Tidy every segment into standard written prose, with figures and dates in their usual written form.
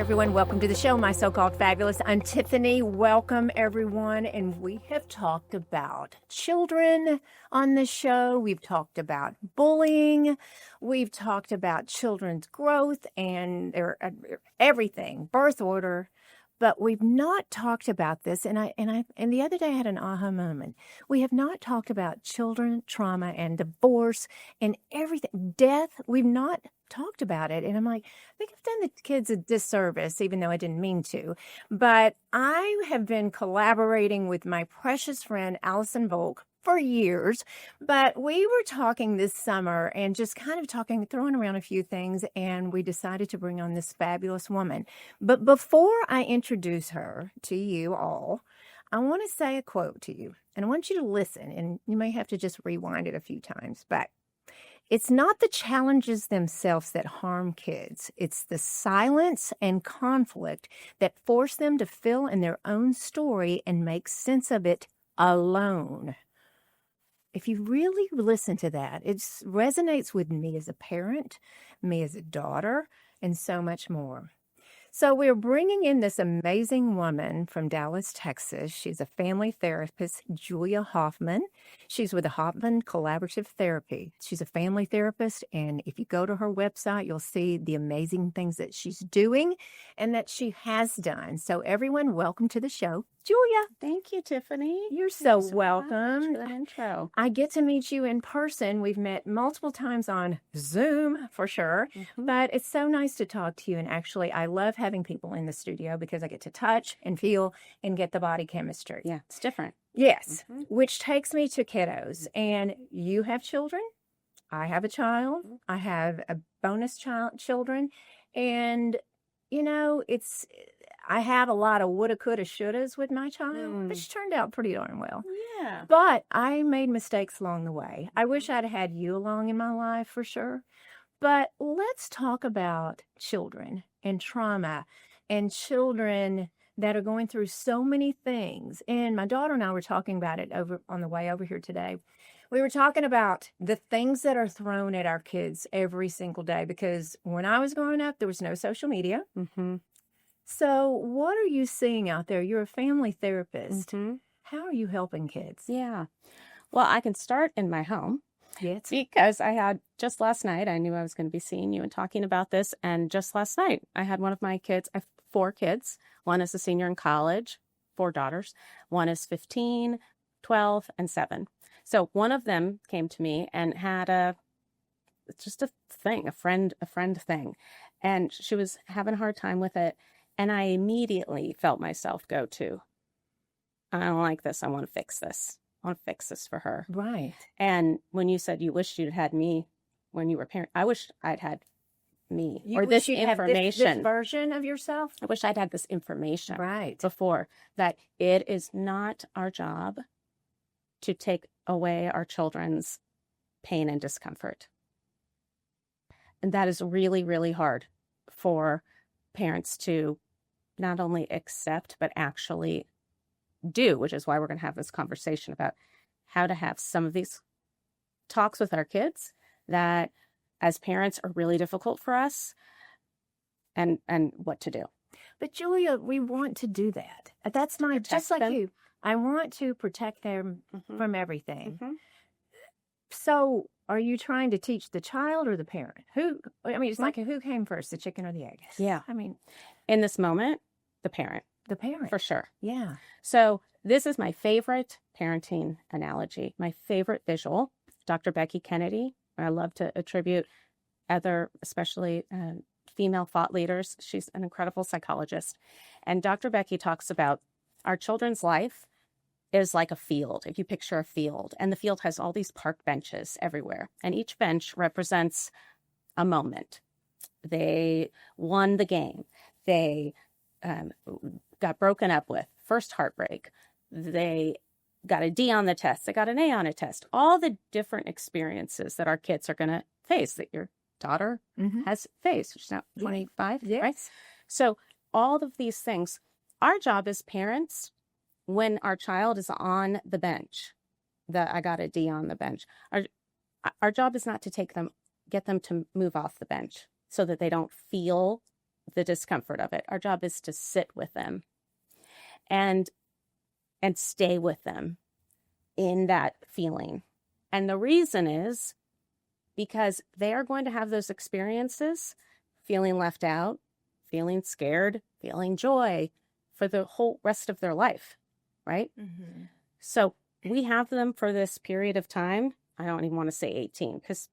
everyone. Welcome to the show, My So-Called Fabulous. I'm Tiffany. Welcome, everyone. And we have talked about children on the show. We've talked about bullying. We've talked about children's growth and everything, birth order. But we've not talked about this. And the other day I had an aha moment. We have not talked about children, trauma, and divorce and everything. Death. We've not talked about it. And I'm like, I think I've done the kids a disservice, even though I didn't mean to. But I have been collaborating with my precious friend, Allison Volk, for years. But we were talking this summer and just kind of throwing around a few things. And we decided to bring on this fabulous woman. But before I introduce her to you all, I want to say a quote to you. And I want you to listen. And you may have to just rewind it a few times. But it's not the challenges themselves that harm kids. It's the silence and conflict that force them to fill in their own story and make sense of it alone. If you really listen to that, it resonates with me as a parent, me as a daughter, and so much more. So we're bringing in this amazing woman from Dallas, Texas. She's a family therapist, Julia Hoffman. She's with the Hoffman Collaborative Therapy. She's a family therapist, and if you go to her website, you'll see the amazing things that she's doing and that she has done. So everyone, welcome to the show, Julia. Thank you, Tiffany. You're so Thank you welcome. much for that intro. I get to meet you in person. We've met multiple times on Zoom, for sure. But it's so nice to talk to you. And actually, I love having people in the studio because I get to touch and feel and get the body chemistry. Yeah, it's different. Yes, which takes me to kiddos. And you have children. I have a child. I have a bonus children. And, you know, I have a lot of woulda, coulda, shouldas with my child, which turned out pretty darn well. Yeah. But I made mistakes along the way. I wish I'd had you along in my life for sure. But let's talk about children and trauma and children that are going through so many things. And my daughter and I were talking about it over on the way over here today. We were talking about the things that are thrown at our kids every single day, because when I was growing up, there was no social media. So what are you seeing out there? You're a family therapist. How are you helping kids? Yeah. Well, I can start in my home. Yes. Because I had just last night, I knew I was going to be seeing you and talking about this. And just last night, I had one of my kids. I have 4 kids. One is a senior in college, 4 daughters. One is 15, 12, and 7. So one of them came to me and had just a friend thing. And she was having a hard time with it. And I immediately felt myself go to, I don't like this. I want to fix this. I want to fix this for her. Right. And when you said you wished you'd had me when you were a parent, I wish I'd had me You or wish this you'd have information. this version of yourself? I wish I'd had this information Right. before, that it is not our job to take away our children's pain and discomfort. And that is really, really hard for parents to not only accept, but actually do, which is why we're going to have this conversation about how to have some of these talks with our kids that as parents are really difficult for us, and what to do. But Julia, we want to do that. That's my, just like them. you. I want to protect them from everything. So are you trying to teach the child or the parent? It's like who came first, the chicken or the egg? Yeah. I mean, in this moment, the parent. the parent. For sure. Yeah. So this is my favorite parenting analogy, my favorite visual. Dr. Becky Kennedy, I love to attribute other, especially female thought leaders. She's an incredible psychologist. And Dr. Becky talks about our children's life is like a field. If you picture a field, and the field has all these park benches everywhere, and each bench represents a moment. They won the game. They got broken up with, first heartbreak. They got a D on the test. They got an A on a test. All the different experiences that our kids are going to face, that your daughter has faced. She's now 25, right? So all of these things, our job as parents, when our child is on the bench, I got a D on the bench, our job is not to get them to move off the bench so that they don't feel the discomfort of it. Our job is to sit with them and stay with them in that feeling. And the reason is because they are going to have those experiences, feeling left out, feeling scared, feeling joy for the whole rest of their life, right? Mm-hmm. So we have them for this period of time. I don't even want to say 18 because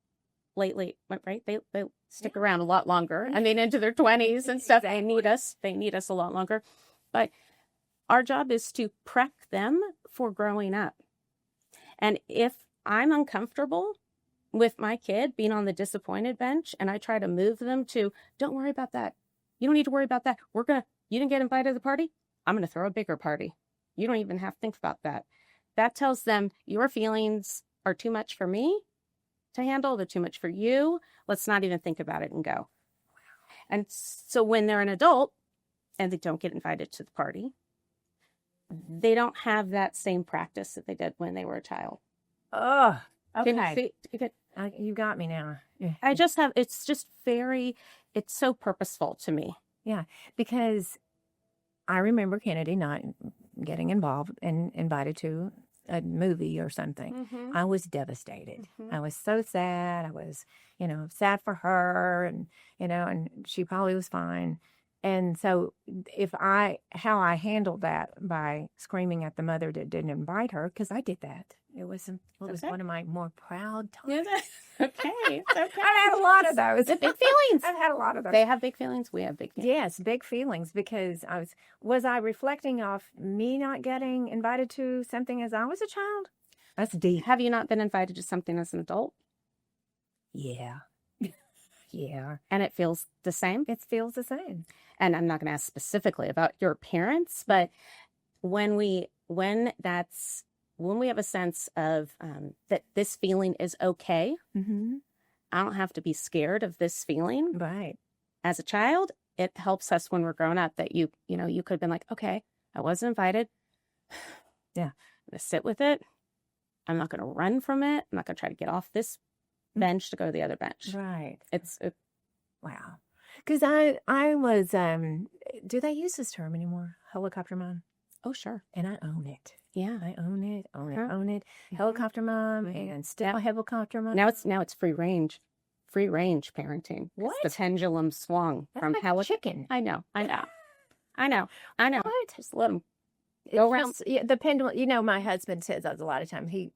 lately, right? They stick around a lot longer. I mean, into their 20s and stuff. They need us. They need us a lot longer. But our job is to prep them for growing up. And if I'm uncomfortable with my kid being on the disappointed bench and I try to move them to, don't worry about that. You don't need to worry about that. You didn't get invited to the party. I'm going to throw a bigger party. You don't even have to think about that. That tells them your feelings are too much for me to handle. They're too much for you. Let's not even think about it and go. Wow. And so when they're an adult and they don't get invited to the party, they don't have that same practice that they did when they were a child. Oh, okay. You got me now. Yeah. It's so purposeful to me. Yeah, because I remember Kennedy not getting involved and invited to a movie or something. Mm-hmm. I was devastated. Mm-hmm. I was so sad. I was, sad for her and she probably was fine. And so how I handled that by screaming at the mother that didn't invite her, because I did that. It was one of my more proud times. Okay. It's okay. I've had a lot of those. The big feelings. I've had a lot of those. They have big feelings. We have big feelings. Yes, big feelings, because was I reflecting off me not getting invited to something as I was a child? That's deep. Have you not been invited to something as an adult? Yeah. Yeah. And it feels the same? It feels the same. And I'm not going to ask specifically about your parents, but when we have a sense of that this feeling is okay, mm-hmm. I don't have to be scared of this feeling. Right. As a child, it helps us when we're grown up that you could have been like, okay, I wasn't invited. Yeah. I'm going to sit with it. I'm not going to run from it. I'm not going to try to get off this bench to go to the other bench. Right. Wow. Because I was, do they use this term anymore? Helicopter mom? Oh, sure. And I own it. Yeah. I own it. Mm-hmm. Helicopter mom and still helicopter mom. Now it's free range parenting. What? The pendulum swung from chicken. I know. What? Just let them go around. The pendulum. My husband says that a lot of time. He's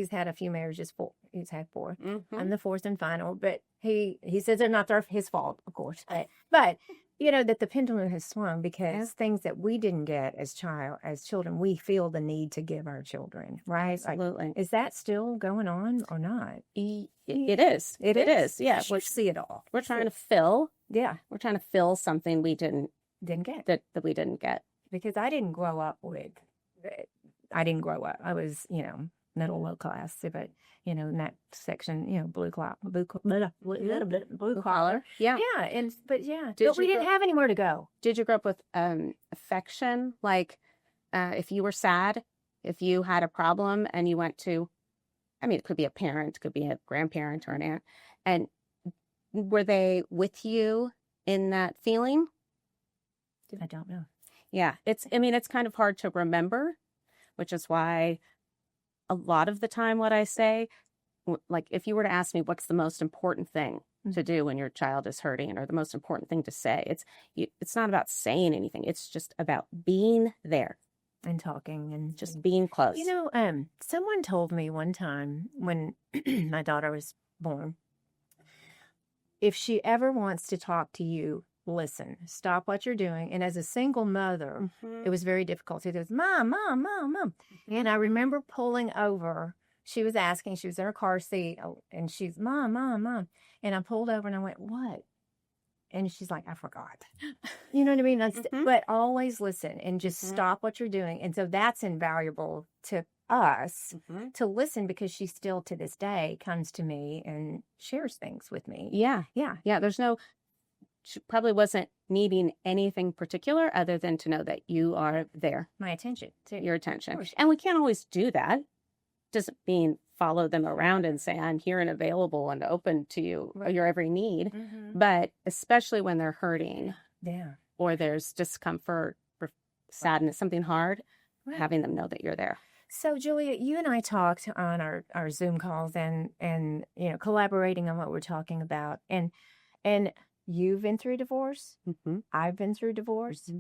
had a few marriages. He's had 4. Mm-hmm. I'm the 4th and final, but he says they're not his fault, of course. But that the pendulum has swung because things that we didn't get as children, we feel the need to give our children, right? Absolutely. Is that still going on or not? It is. It is. Yeah. We see it all. We're trying to fill. Yeah. We're trying to fill something we didn't get. That we didn't get. Because I didn't grow up. I was, middle low class, but in that section, blue collar. Yeah. Yeah, but we didn't have anywhere to go. Did you grow up with affection? Like, if you were sad, if you had a problem, and you went to, it could be a parent, could be a grandparent or an aunt, and were they with you in that feeling? I don't know. Yeah, it's kind of hard to remember, which is why a lot of the time what I say, like if you were to ask me what's the most important thing to do when your child is hurting, or the most important thing to say, it's not about saying anything. It's just about being there and talking and just being close. Someone told me one time when my daughter was born, if she ever wants to talk to you, listen, stop what you're doing. And as a single mother, it was very difficult. She goes, Mom. And I remember pulling over. She was in her car seat, and she's, Mom. And I pulled over and I went, what? And she's like, I forgot. You know what I mean? But always listen and just stop what you're doing. And so that's invaluable to us to listen, because she still to this day comes to me and shares things with me. Yeah. She probably wasn't needing anything particular other than to know that you are there. My attention. Your attention. And we can't always do that. Doesn't mean follow them around and say, I'm here and available and open to you, your every need. But especially when they're hurting or there's discomfort or sadness, something hard, having them know that you're there. So, Julia, you and I talked on our Zoom calls and collaborating on what we're talking about. And you've been through divorce. I've been through divorce.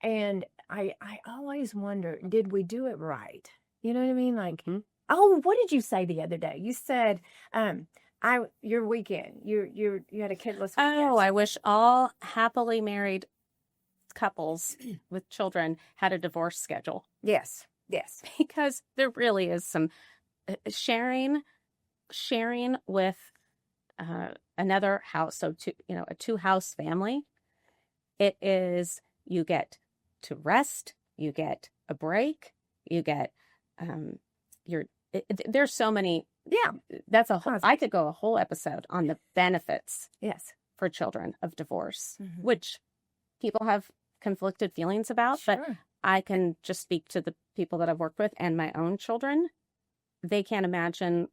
And I always wonder, did we do it right? You know what I mean? Like, oh, what did you say the other day? You said, your weekend, you had a kidless weekend. Oh, I wish all happily married couples with children had a divorce schedule. Yes. Because there really is some sharing with another house. So a 2-house family, it is, you get to rest, you get a break, you get there's so many. That's I could go a whole episode on the benefits for children of divorce, which people have conflicted feelings about, but I can just speak to the people that I've worked with and my own children. They can't imagine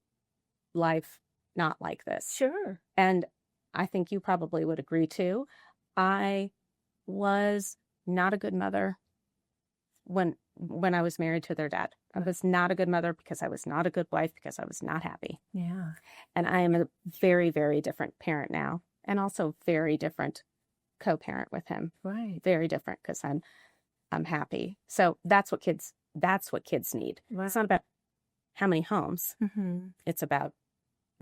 life not like this. Sure. And I think you probably would agree too. I was not a good mother when I was married to their dad. I was not a good mother because I was not a good wife, because I was not happy. Yeah. And I am a very, very different parent now, and also very different co-parent with him. Right. Very different, because I'm happy. So that's what kids need. Right. It's not about how many homes. It's about,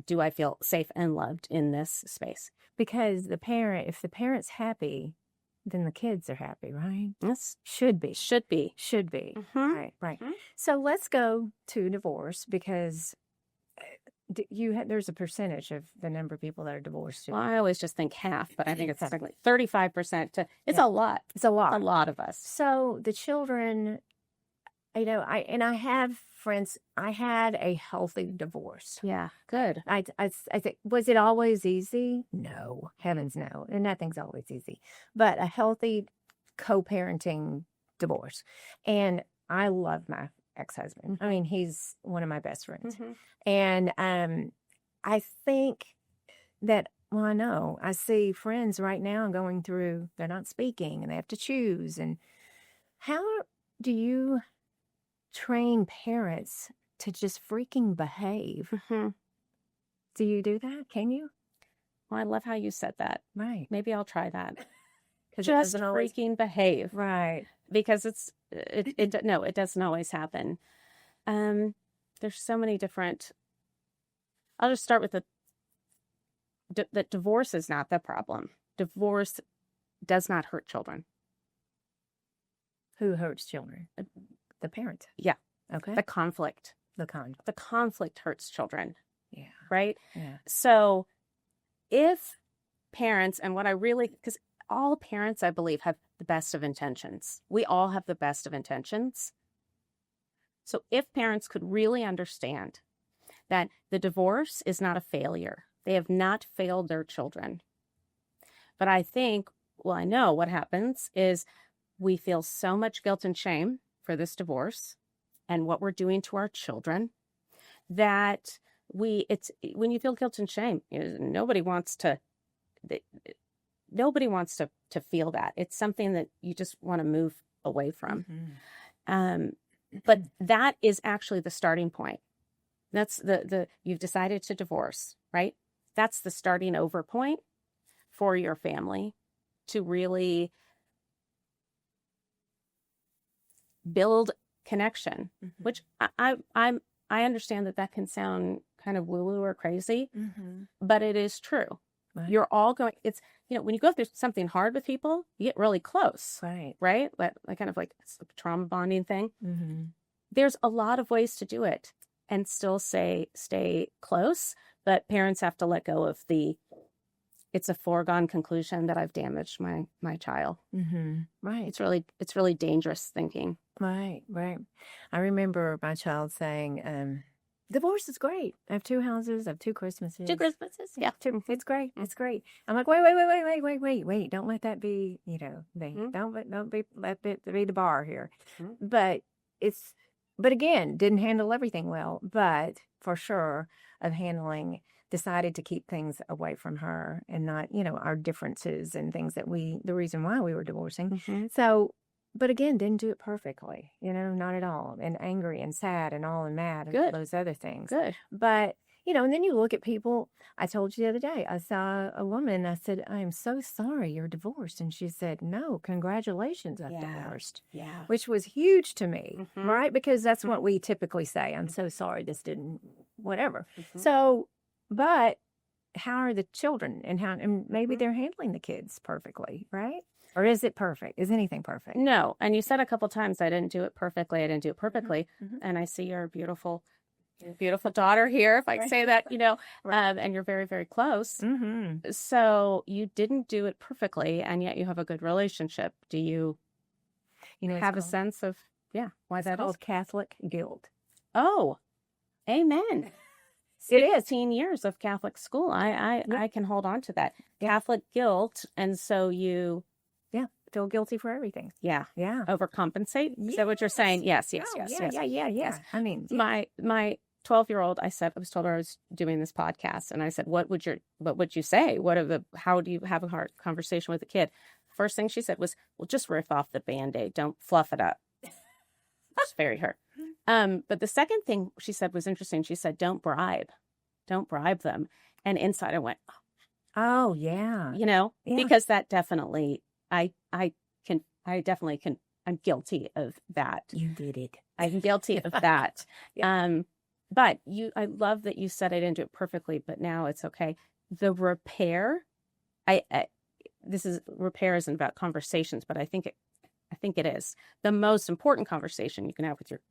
do I feel safe and loved in this space? Because if the parent's happy, then the kids are happy, right? Yes. Should be. Mm-hmm. Right. So let's go to divorce, because there's a percentage of the number of people that are divorced. Well, I always just think half, but I think it's like 35%. It's a lot. It's a lot. A lot of us. So the children, I have friends. I had a healthy divorce. Yeah, good. I think, was it always easy? No, heavens no, and nothing's always easy. But a healthy co-parenting divorce, and I love my ex-husband. I mean, he's one of my best friends, and I think that. Well, I know I see friends right now going through. They're not speaking, and they have to choose. And how do you train parents to just freaking behave? Do you do that? Can you? Well, I love how you said that. Right. Maybe I'll try that. Just freaking behave. Right. Because it doesn't always happen. There's so many different. I'll just start with that divorce is not the problem. Divorce does not hurt children. Who hurts children? The parent. Yeah. Okay. The conflict. The conflict hurts children. Yeah. Right? Yeah. So if parents, and because all parents, I believe, have the best of intentions. We all have the best of intentions. So if parents could really understand that the divorce is not a failure, they have not failed their children. But I know what happens is we feel so much guilt and shame for this divorce and what we're doing to our children that when you feel guilt and shame, nobody wants to feel that. It's something that you just want to move away from. But that is actually the starting point. That's you've decided to divorce, right? That's the starting over point for your family to really build connection, which I understand that can sound kind of woo-woo or crazy, but it is true. Right. You're all going, when you go through something hard with people, you get really close, right? That kind of like it's a trauma bonding thing. There's a lot of ways to do it and still stay close, but parents have to let go of it's a foregone conclusion that I've damaged my child. Right. It's really dangerous thinking. Right. I remember my child saying, divorce is great. I have 2 houses. I have 2 Christmases. 2 Christmases. Yeah. It's great. It's great. I'm like, wait. Don't let that be, don't let it be the bar here. But again, didn't handle everything well. But for sure, of handling, decided to keep things away from her and not, our differences and things the reason why we were divorcing. Mhm. So, but again, didn't do it perfectly, not at all. And angry and sad and all and mad and all Good. those other things. Good. But, and then you look at people. I told you the other day, I saw a woman, I said, I am so sorry you're divorced. And she said, no, congratulations, I'm divorced. Yeah. Which was huge to me, Mhm. right? Because that's what we typically say. I'm so sorry this didn't, whatever. Mhm. So, but how are the children and maybe Mhm. they're handling the kids perfectly, right? Or is it perfect? Is anything perfect? No. And you said a couple times, I didn't do it perfectly. I didn't do it perfectly. Mhm. And I see your beautiful daughter here, if I can say that, Right. and you're very, very close. Mm-hmm. So you didn't do it perfectly, and yet you have a good relationship. Do you It's have a sense of, why it's that is? called Catholic guilt. Oh, amen. It is. 16 years of Catholic school. I can hold on to that. Yeah. Catholic guilt. And so you, Feel guilty for everything. Yeah. overcompensate. Is that what you're saying? Yes. Oh, yeah. I mean, My 12-year-old, I was told her I was doing this podcast, and I said, what would you say? How do you have a hard conversation with a kid? First thing she said was, well, just rip off the Band-Aid. Don't fluff it up. It's very hurt. But the second thing she said was interesting. She said, don't bribe them. And inside I went, oh, yeah. Yeah. Because that definitely, I'm guilty of that. You did it. I'm guilty of that. Yeah. But I love that you said I didn't do it perfectly, but now it's okay. The repair, repair isn't about conversations, but I think it is. The most important conversation you can have with your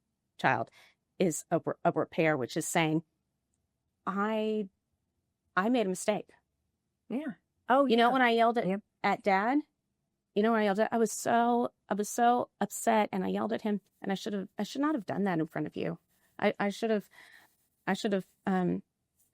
child is a repair, which is saying, I made a mistake. Yeah. Oh, when I yelled at Dad, when I yelled I was so upset, and I yelled at him, and I should not have done that in front of you. I should have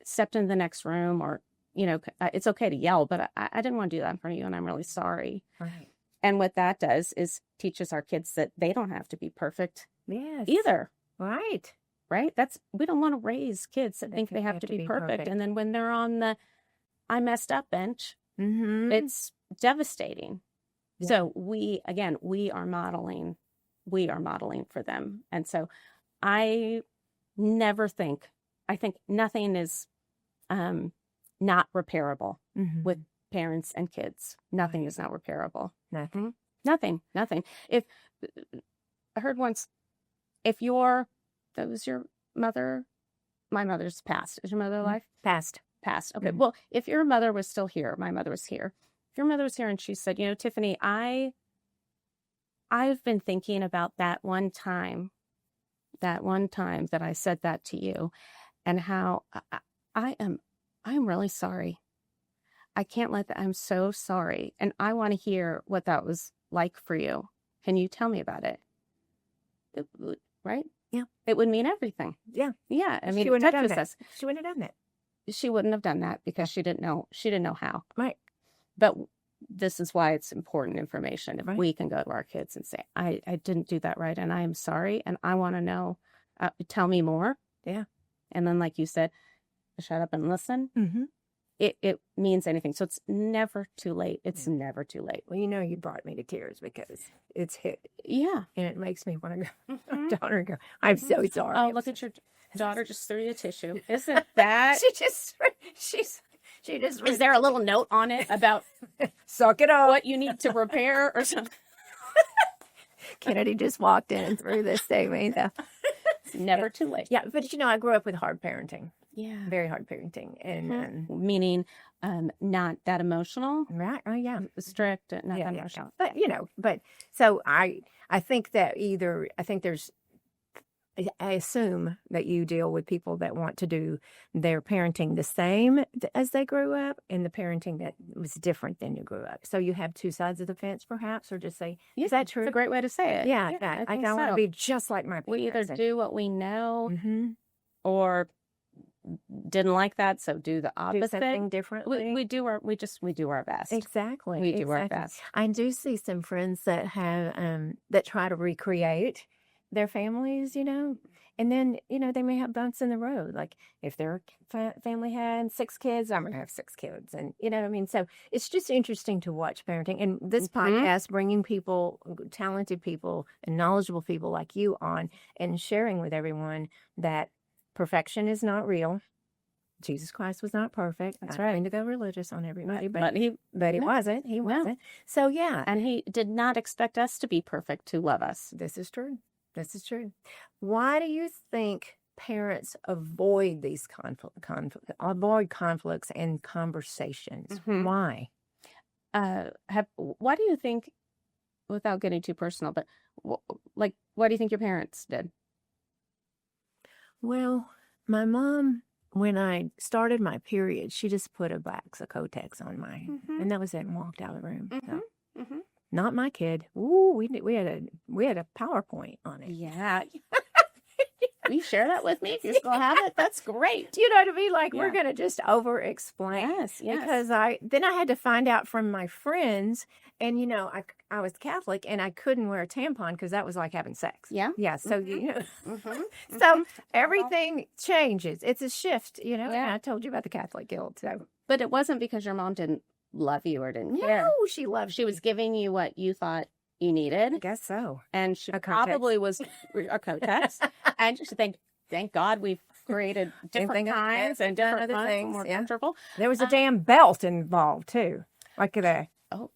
stepped in the next room, or, it's okay to yell, but I didn't want to do that in front of you, and I'm really sorry. Right. And what that does is teaches our kids that they don't have to be perfect either. Right. Right? We don't want to raise kids that think they have to be perfect. And then when they're on the I messed up bench, it's devastating. Yeah. So we are modeling for them. And so I think nothing is not repairable with parents and kids. Nothing is not repairable. Nothing. Nothing. If I heard once, that was your mother, my mother's passed. Is your mother alive? Passed. Okay. Well, if your mother was still here, my mother was here. If your mother was here and she said, Tiffany, I've been thinking about that one time that I said that to you, and how I'm really sorry. I can't let that. I'm so sorry. And I want to hear what that was like for you. Can you tell me about it? Right? Yeah. It would mean everything. Yeah. Yeah. I mean, she wouldn't have done that. She wouldn't have done that. She wouldn't have done that because she didn't know how. Right. But this is why it's important information. If right. we can go to our kids and say, I didn't do that right, and I am sorry, and I want to know, tell me more. Yeah. And then, like you said, shut up and listen. Mm-hmm. It means anything. So it's never too late. It's never too late. Well, you brought me to tears because it's hit. Yeah. And it makes me want to go. Daughter go, I'm so sorry. Oh, look at your daughter just threw you a tissue. Isn't that? She just. Is there a little note on it about suck it up? What you need to repair or something? Kennedy just walked in and threw this to me. It's never too late. Yeah, but I grew up with hard parenting. Yeah. Very hard parenting. And meaning not that emotional. Right. Oh, yeah. Strict, not that emotional. But so I think that I assume that you deal with people that want to do their parenting the same as they grew up, and the parenting that was different than you grew up. So you have two sides of the fence, perhaps, or just say, is that true? It's a great way to say it. Yeah. I want to be just like my parents. We either do what we know or didn't like that, so do the opposite. Do something differently. We do our best. Exactly. We do our best. I do see some friends that have that try to recreate their families, and then, they may have bumps in the road. Like if their family had 6 kids, I'm going to have 6 kids. And, you know what I mean? So it's just interesting to watch parenting. And this podcast, bringing people, talented people and knowledgeable people like you on and sharing with everyone that perfection is not real. Jesus Christ was not perfect. That's I'm right. going to go religious on everybody, But he wasn't. He wasn't. So yeah. And he did not expect us to be perfect to love us. This is true. This is true. Why do you think parents avoid these conflicts and conversations? Why? Why do you think, without getting too personal, but what do you think your parents did? Well, my mom, when I started my period, she just put a box of Kotex on and that was it, and walked out of the room. So. Not my kid. Ooh, we had a PowerPoint on it. Yeah. Will you share that with me if you still have it? That's great. You know what I mean? Like we're gonna just over explain. Yes. Because I had to find out from my friends, and I was Catholic and I couldn't wear a tampon because that was like having sex. Yeah. Yeah. So so everything changes. It's a shift. Yeah. And I told you about the Catholic guilt. So, but it wasn't because your mom didn't love you or didn't care. No, she loved. She was giving you what you thought you needed. I guess so. And she probably was a Kotex. And she thank God we've created different kinds and different other things. More comfortable. There was a damn belt involved too, like the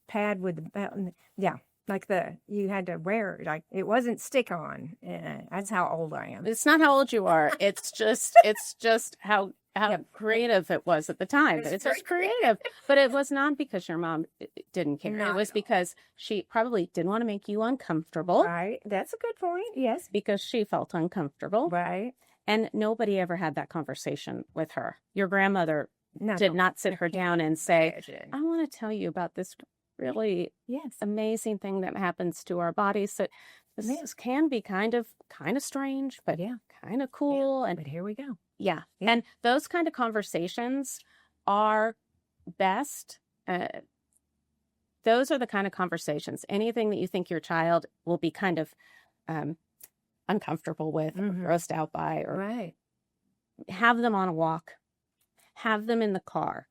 pad with the belt. Yeah, like you had to wear it. Like it wasn't stick on. That's how old I am. It's not how old you are. It's just how creative it was at the time. It's just creative. But it was not because your mom didn't care. It was because she probably didn't want to make you uncomfortable. Right. That's a good point. Yes. Because she felt uncomfortable. Right. And nobody ever had that conversation with her. Your grandmother did not sit her down and say, I want to tell you about this really amazing thing that happens to our bodies. So this can be kind of strange, but kind of cool. And but here we go. Yeah. And those kind of conversations are best. Those are the kind of conversations. Anything that you think your child will be kind of uncomfortable with, or grossed out by, or have them on a walk, have them in the car.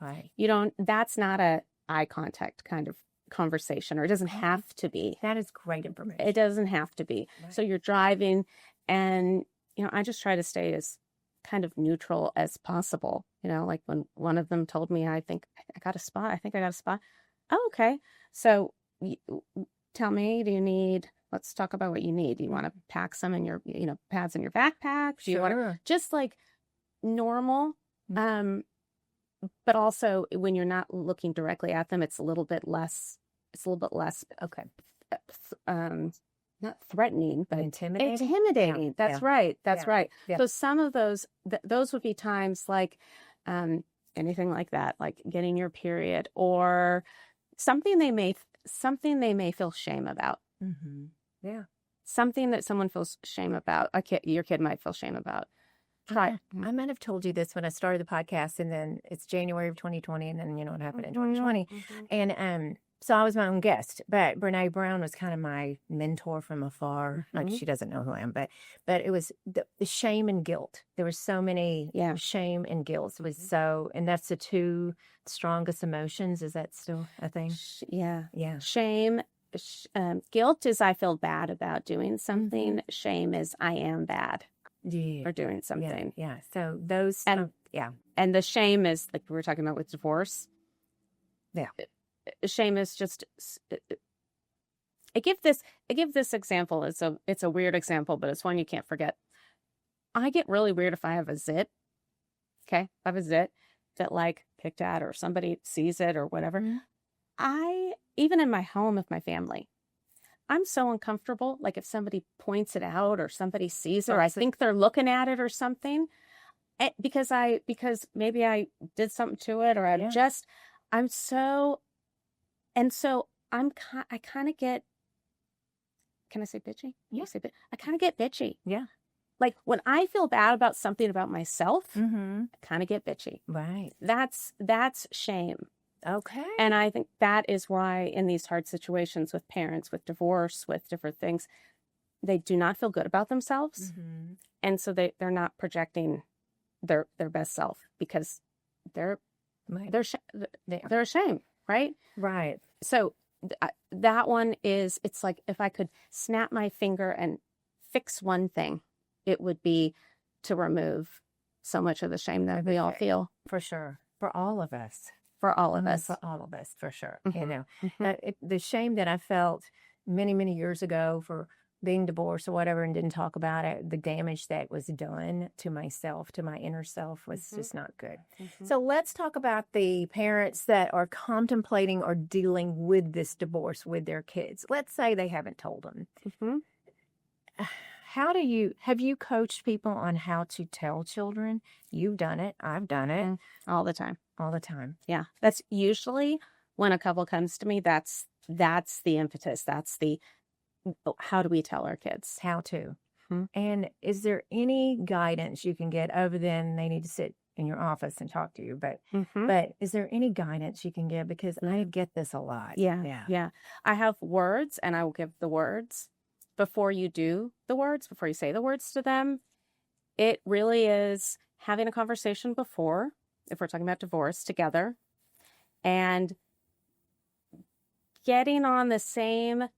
Right. That's not a eye contact kind of conversation, or it doesn't have to be. That is great information. It doesn't have to be. Right. So you're driving, and I just try to stay as kind of neutral as possible. Like when one of them told me, I think I got a spot. Oh, okay. So tell me, let's talk about what you need. Do you want to pack some in your, pads in your backpack? Do you want to just like normal? But also when you're not looking directly at them, it's a little bit less. Okay. Not threatening, but intimidating. That's right. That's right. Yeah. So some of those would be times like anything like that, like getting your period, or something they may feel shame about. Mm-hmm. Yeah. Something that someone feels shame about. Your kid might feel shame about. Try. I might have told you this when I started the podcast, and then it's January of 2020, and then what happened in 2020. And so I was my own guest, but Brene Brown was kind of my mentor from afar. Like she doesn't know who I am, but it was the shame and guilt. There were so many shame and guilt. It was and that's the two strongest emotions. Is that still a thing? Yeah. Shame. Guilt is I feel bad about doing something. Shame is I am bad for doing something. Yeah. So those and the shame is like we were talking about with divorce. Yeah. Shame is just. I give this example. It's a weird example, but it's one you can't forget. I get really weird if I have a zit. Okay, if I have a zit that like picked at or somebody sees it or whatever. I even in my home with my family, I'm so uncomfortable. Like if somebody points it out or somebody sees it, or I think they're looking at it or something, because maybe I did something to it, or I'm so. And so I kind of get, can I say bitchy? Yeah. I kind of get bitchy. Yeah. Like when I feel bad about something about myself, I kind of get bitchy. Right. That's shame. Okay. And I think that is why in these hard situations with parents, with divorce, with different things, they do not feel good about themselves. Mm-hmm. And so they're not projecting their best self because they're Right. they're ashamed, right? Right. So that one is, it's like if I could snap my finger and fix one thing, it would be to remove so much of the shame that we all feel. For sure. For all of us. For all of us. For all of us, for sure. Mhm. You know, Mhm. the shame that I felt many, many years ago for being divorced or whatever and didn't talk about it, the damage that was done to myself, to my inner self was just not good. So let's talk about the parents that are contemplating or dealing with this divorce with their kids. Let's say they haven't told them. Mhm. Have you coached people on how to tell children? You've done it. I've done it. All the time. All the time. Yeah. That's usually when a couple comes to me, that's the impetus. That's the, how do we tell our kids? How to. Hmm. And is there any guidance you can get other than they need to sit in your office and talk to you? But is there any guidance you can give? Because I get this a lot. Yeah. I have words and I will give the words before you do the words, before you say the words to them. It really is having a conversation before, if we're talking about divorce, together, and getting on the same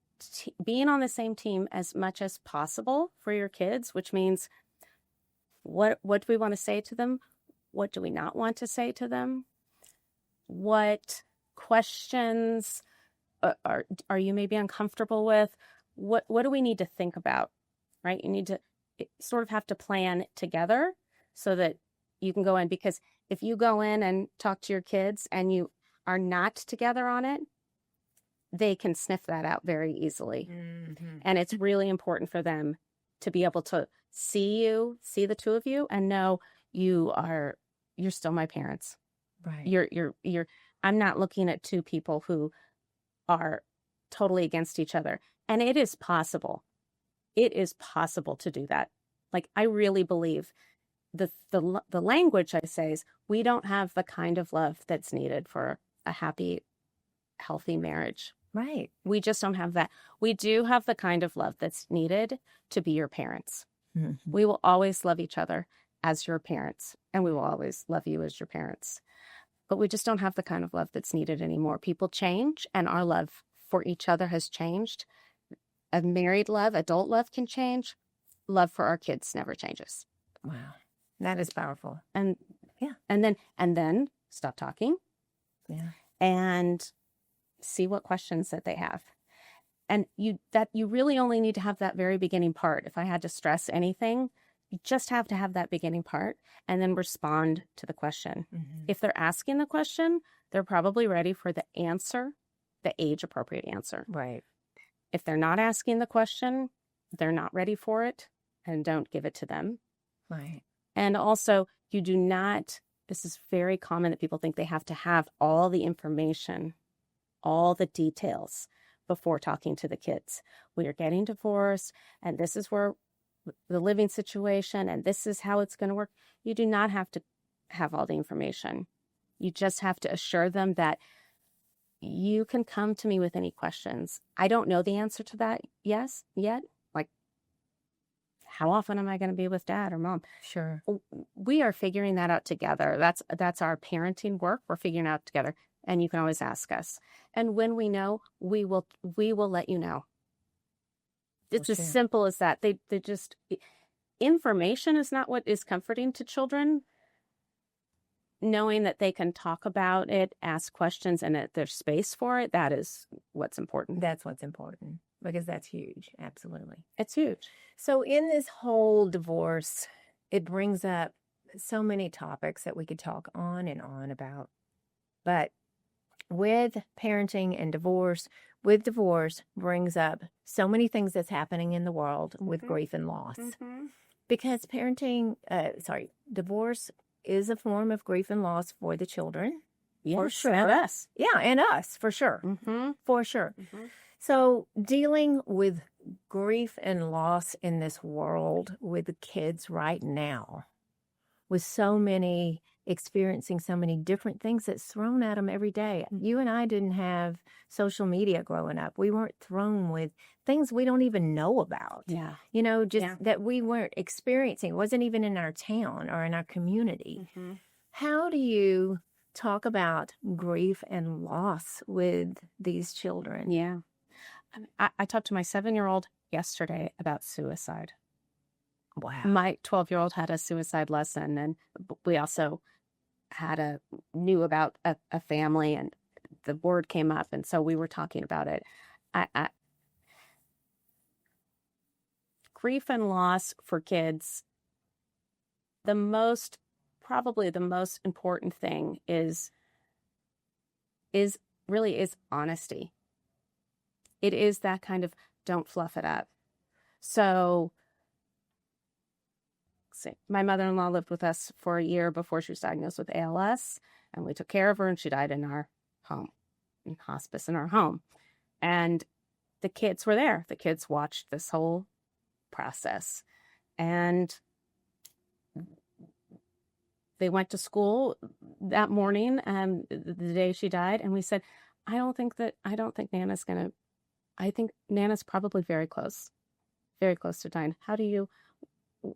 being on the same team as much as possible for your kids, which means what do we want to say to them? What do we not want to say to them? What questions are you maybe uncomfortable with? What do we need to think about, right? You need to sort of have to plan together so that you can go in, because if you go in and talk to your kids and you are not together on it, they can sniff that out very easily. Mm-hmm. And it's really important for them to be able to see the two of you and know you're still my parents. Right. I'm not looking at two people who are totally against each other. And it is possible. It is possible to do that. Like, I really believe the language I say is, we don't have the kind of love that's needed for a happy, healthy marriage. Right. We just don't have that. We do have the kind of love that's needed to be your parents. Mm-hmm. We will always love each other as your parents, and we will always love you as your parents. But we just don't have the kind of love that's needed anymore. People change, and our love for each other has changed. A married love, adult love can change. Love for our kids never changes. Wow. That is powerful. And yeah. And then stop talking. Yeah. And see what questions that they have. And you really only need to have that very beginning part. If I had to stress anything, you just have to have that beginning part and then respond to the question. Mm-hmm. If they're asking the question, they're probably ready for the answer, the age-appropriate answer. Right. If they're not asking the question, they're not ready for it, and don't give it to them. Right. And also, this is very common that people think they have to have all the information, all the details before talking to the kids. We are getting divorced, and this is where the living situation, and this is how it's going to work. You do not have to have all the information. You just have to assure them that you can come to me with any questions. I don't know the answer to that yet. Like, how often am I going to be with dad or mom? Sure. We are figuring that out together. That's our parenting work. We're figuring it out together. And you can always ask us. And when we know, we will let you know. It's as simple as that. They just, information is not what is comforting to children. Knowing that they can talk about it, ask questions, and that there's space for it, that is what's important. That's what's important, because that's huge. Absolutely. It's huge. So in this whole divorce, it brings up so many topics that we could talk on and on about. But with parenting and divorce, brings up so many things that's happening in the world with grief and loss. Mm-hmm. Because divorce is a form of grief and loss for the children. Yes, for sure. And us. Yeah, and us, for sure. Mm-hmm. For sure. Mm-hmm. So dealing with grief and loss in this world with the kids right now, with so many experiencing so many different things that's thrown at them every day. You and I didn't have social media growing up. We weren't thrown with things we don't even know about. Yeah. Just that we weren't experiencing. It wasn't even in our town or in our community. How do you talk about grief and loss with these children? Yeah. I talked to my 7-year-old yesterday about suicide. Wow. My 12-year-old had a suicide lesson, and we also knew about a family, and the word came up, and so we were talking about it. Grief and loss for kids, probably the most important thing is honesty. It is that kind of don't fluff it up. So, my mother-in-law lived with us for a year before she was diagnosed with ALS, and we took care of her, and she died in our home, in hospice in our home. And the kids were there. The kids watched this whole process, and they went to school that morning, the day she died, and we said, I don't think Nana's gonna. I think Nana's probably very close to dying.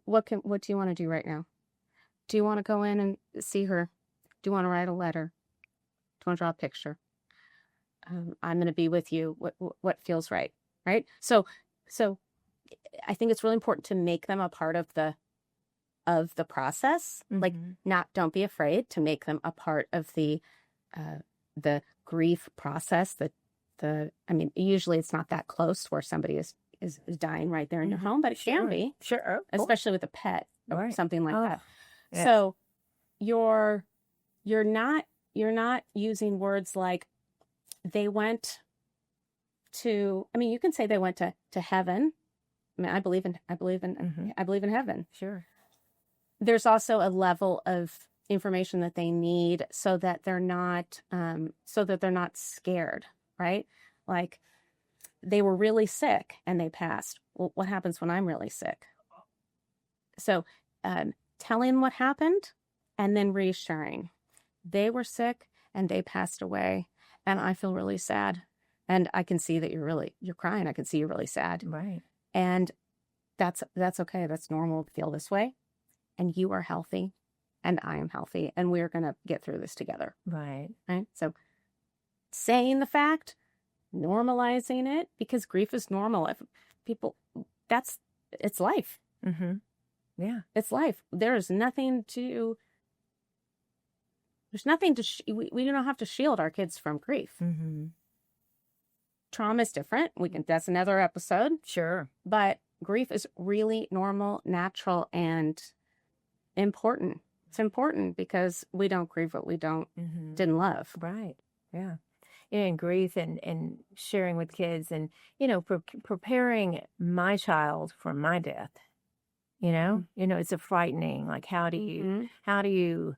What do you want to do right now? Do you want to go in and see her? Do you want to write a letter? Do you want to draw a picture? I'm going to be with you. What feels right? Right. So I think it's really important to make them a part of the process. Like, don't be afraid to make them a part of the grief process. Usually it's not that close where somebody is dying right there in your home, but it can be. Sure. Especially with a pet or something like that. Yeah. So you're not using words like they went to, you can say they went to heaven. I believe in heaven. Sure. There's also a level of information that they need so that they're not scared, right? Like, they were really sick and they passed. Well, what happens when I'm really sick? So telling what happened and then reassuring. They were sick and they passed away, and I feel really sad. And I can see that you're crying. I can see you're really sad. Right. And that's okay. That's normal to feel this way. And you are healthy and I am healthy, and we're going to get through this together. Right. Right. So saying the fact, normalizing it, because grief is normal. If people, it's life. Yeah. It's life. We don't have to shield our kids from grief. Trauma is different. That's another episode. Sure. But grief is really normal, natural, and important. It's important because we don't grieve what we didn't love. Right. Yeah. And grief and sharing with kids and, preparing my child for my death, it's a frightening, like, how do you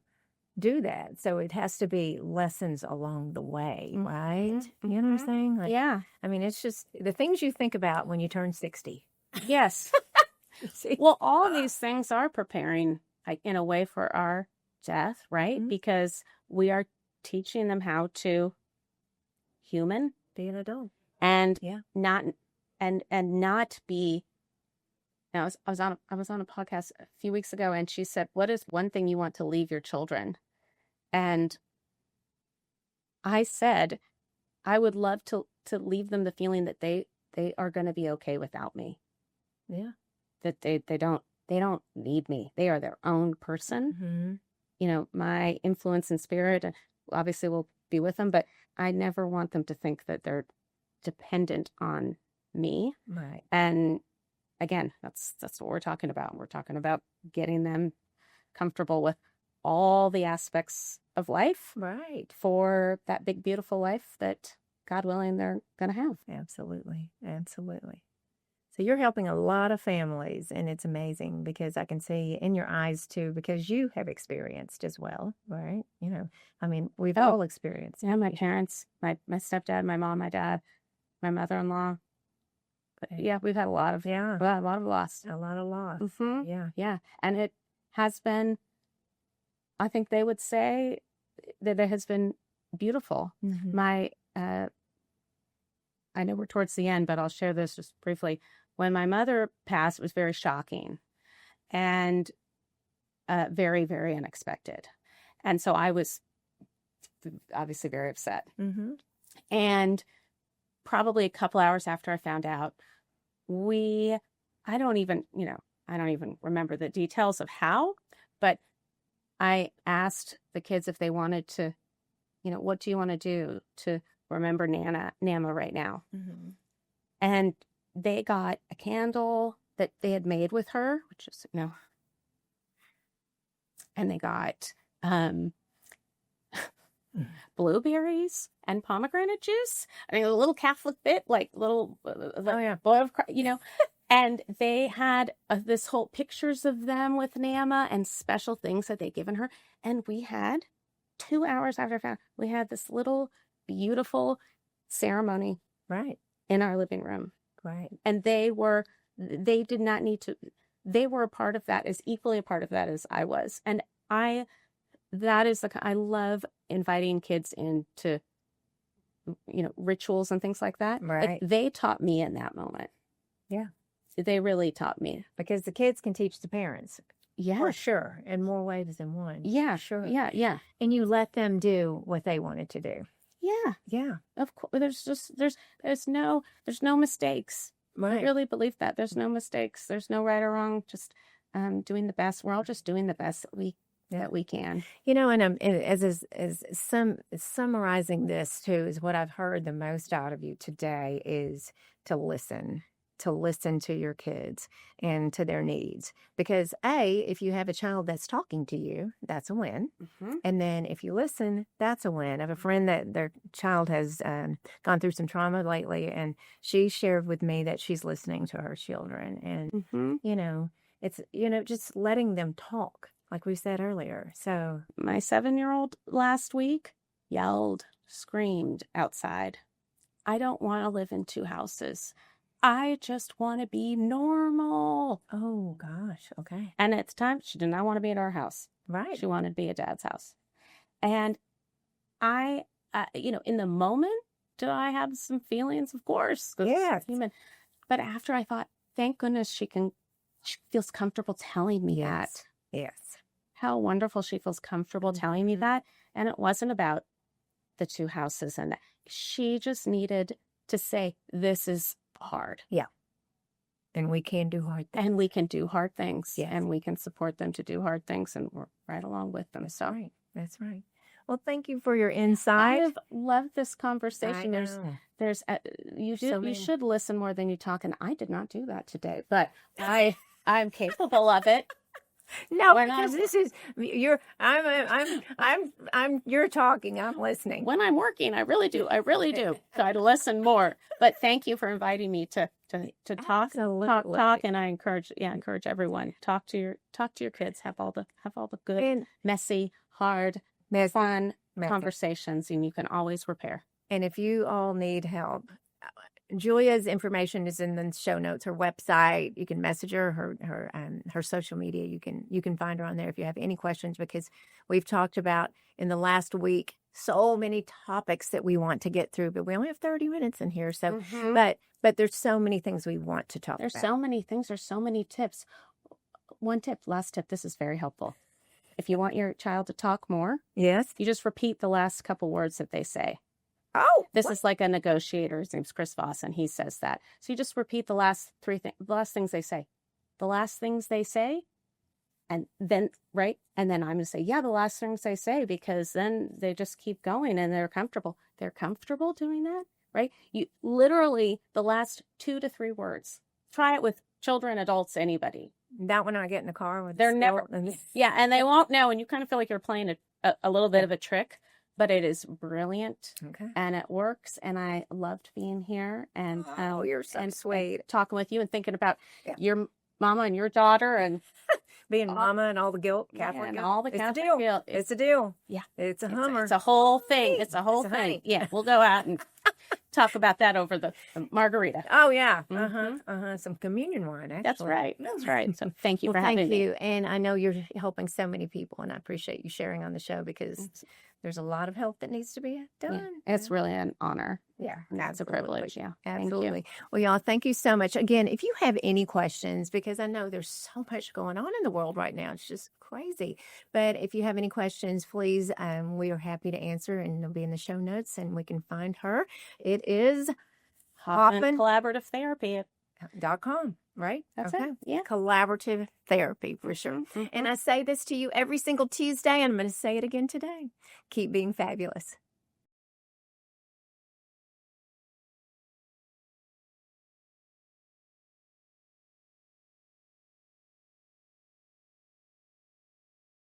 do that? So it has to be lessons along the way, right? You know what I'm saying? Like, yeah. It's just the things you think about when you turn 60. Yes. Well, all these things are preparing, like, in a way, for our death, right? Because we are teaching them how to be an adult, and not be. Now, I was on a podcast a few weeks ago, and she said, "What is one thing you want to leave your children?" And I said, I would love to leave them the feeling that they are going to be okay without me. Yeah, that they don't need me. They are their own person. My influence and spirit obviously will be with them, but I never want them to think that they're dependent on me. Right. And again, that's what we're talking about. We're talking about getting them comfortable with all the aspects of life, right, for that big, beautiful life that, God willing, they're going to have. Absolutely. So you're helping a lot of families, and it's amazing because I can see in your eyes too, because you have experienced as well, right? We've all experienced. Yeah, my parents, my stepdad, my mom, my dad, my mother-in-law. Yeah, we've had a lot of loss. A lot of loss. Yeah. And it has been I think they would say that it has been beautiful. My, I know we're towards the end, but I'll share this just briefly. When my mother passed, it was very shocking and very, very unexpected. And so I was obviously very upset. And probably a couple hours after I found out, I don't even remember the details of how, but I asked the kids if they wanted to, what do you want to do to remember Nama right now? And they got a candle that they had made with her, which is, and they got blueberries and pomegranate juice. I mean, a little Catholic bit, like little, boy of Christ, and they had this whole pictures of them with Nama and special things that they'd given her. And we had 2 hours after I found, we had this little beautiful ceremony in our living room. And they did not need to, they were a part of that, as equally a part of that as I was. And I love inviting kids into, rituals and things like that. Like, they taught me in that moment. They really taught me. Because the kids can teach the parents. For sure. In more ways than one. Sure. Yeah. And you let them do what they wanted to do. Yeah. Of course. There's no mistakes. I really believe that. There's no mistakes. There's no right or wrong. Just doing the best. We're all just doing the best that we can. And as summarizing this too, is what I've heard the most out of you today is to listen to your kids and to their needs. Because if you have a child that's talking to you, that's a win. And then if you listen, that's a win. I have a friend that their child has gone through some trauma lately, and she shared with me that she's listening to her children. And, it's, just letting them talk, like we said earlier. So my 7-year-old last week yelled, screamed outside, "I don't want to live in 2 houses. I just want to be normal." Oh, gosh. Okay. And at the time, she did not want to be at our house. She wanted to be at Dad's house. And I, in the moment, did I have some feelings? Of course. Yes. Human. But after, I thought, thank goodness she feels comfortable telling me that. Yes. How wonderful she feels comfortable telling me that. And it wasn't about the 2 houses and that. She just needed to say, this is hard. And we can do hard things. And we can do hard things. Yes. And we can support them to do hard things, and we're right along with them. That's right. Well, thank you for your insight. I've loved this conversation. I know. There's you should listen more than you talk, and I did not do that today, but I'm capable of it. No, because this is you're talking, I'm listening. When I'm working, I really do try to listen more. But thank you for inviting me to talk, and I encourage everyone, talk to your kids, have all the good, messy, hard, fun conversations, and you can always repair. And if you all need help, Julia's information is in the show notes. Her website, you can message her social media. You can find her on there if you have any questions, because we've talked about in the last week so many topics that we want to get through, but we only have 30 minutes in here. So, but there's so many things we want to talk about. There's so many things. There's so many tips. Last tip. This is very helpful. If you want your child to talk more, yes, you just repeat the last couple words that they say. Oh, this is like a negotiator. His name's Chris Voss, and he says that. So you just repeat the last things they say. The last things they say, and then, and then I'm going to say, the last things they say, because then they just keep going and they're comfortable. They're comfortable doing that, right? You literally, the last 2 to 3 words. Try it with children, adults, anybody. That when I get in the car with they're never, and they won't know, and you kind of feel like you're playing a little bit of a trick. But it is brilliant, and it works, and I loved being here. And you're so sweet. Talking with you and thinking about your mama and your daughter, and being mama and all the guilt, Catholic and guilt. all the Catholic guilt. It's a deal. Yeah, it's a hummer. It's a whole thing. It's a whole thing. Yeah, we'll go out and talk about that over the margarita. Oh, yeah. Mhm. Some communion wine, actually. That's right. That's right. So thank you Well, for having thank me. you. And I know you're helping so many people, and I appreciate you sharing on the show because there's a lot of help that needs to be Yeah, done. it's really an honor. Yeah, It's a absolutely. privilege. Yeah. Thank you. Absolutely. Well, y'all, thank you so much. Again, if you have any questions, because I know there's so much going on in the world right now, it's just crazy. But if you have any questions, please, we are happy to answer, and they'll be in the show notes, and we can find her. It is Hoffman Collaborative Therapy. .com, right? That's it. Yeah. Collaborative therapy for sure. Mhm. And I say this to you every single Tuesday, and I'm going to say it again today. Keep being fabulous.